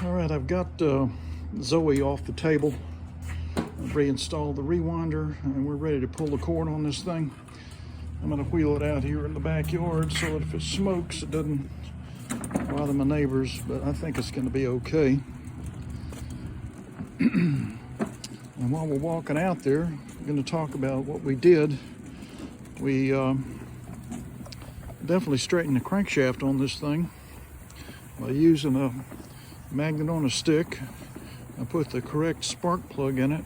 All right, I've got Zoe off the table. I've reinstalled the rewinder and we're ready to pull the cord on this thing. I'm gonna wheel it out here in the backyard so that if it smokes, it doesn't bother my neighbors, but I think it's gonna be okay. And while we're walking out there, we're gonna talk about what we did. We definitely straightened the crankshaft on this thing by using a magnet on a stick. I put the correct spark plug in it.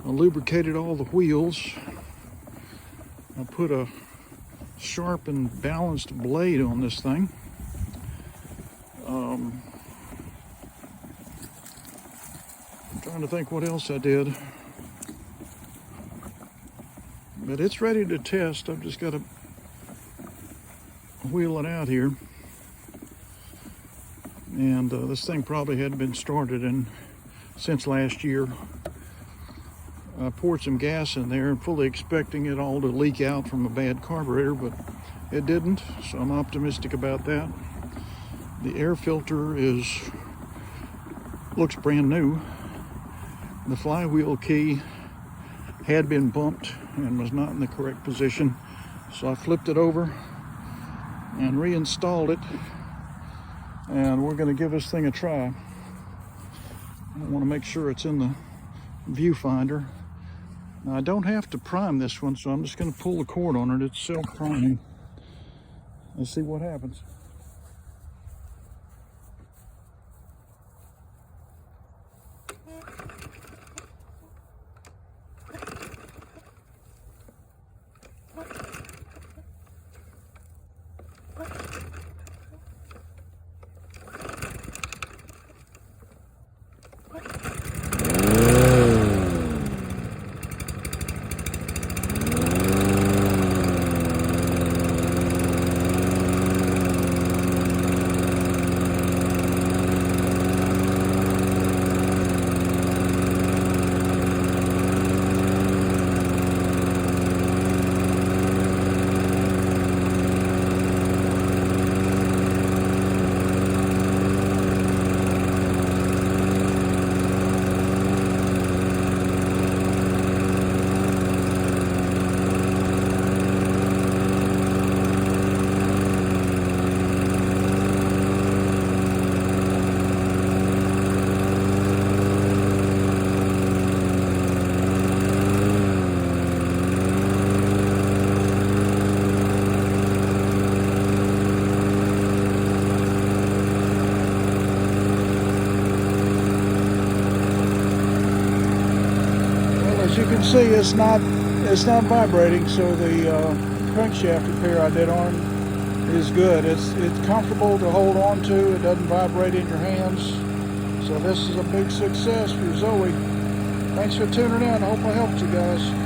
I lubricated all the wheels. I put a sharp and balanced blade on this thing. I'm trying to think what else I did. But it's ready to test. I've just got to wheel it out here. And this thing probably hadn't been started since last year. I poured some gas in there, fully expecting it all to leak out from a bad carburetor, but it didn't, so I'm optimistic about that. The air filter looks brand new. The flywheel key had been bumped and was not in the correct position, so I flipped it over and reinstalled it. And we're going to give this thing a try. I want to make sure it's in the viewfinder. Now, I don't have to prime this one, so I'm just going to pull the cord on it. It's self-priming. Let's see what happens. As you can see, it's not vibrating, so the crankshaft repair I did on is good. It's comfortable to hold on to. It doesn't vibrate in your hands. So this is a big success for Zoe. Thanks for tuning in. I hope I helped you guys.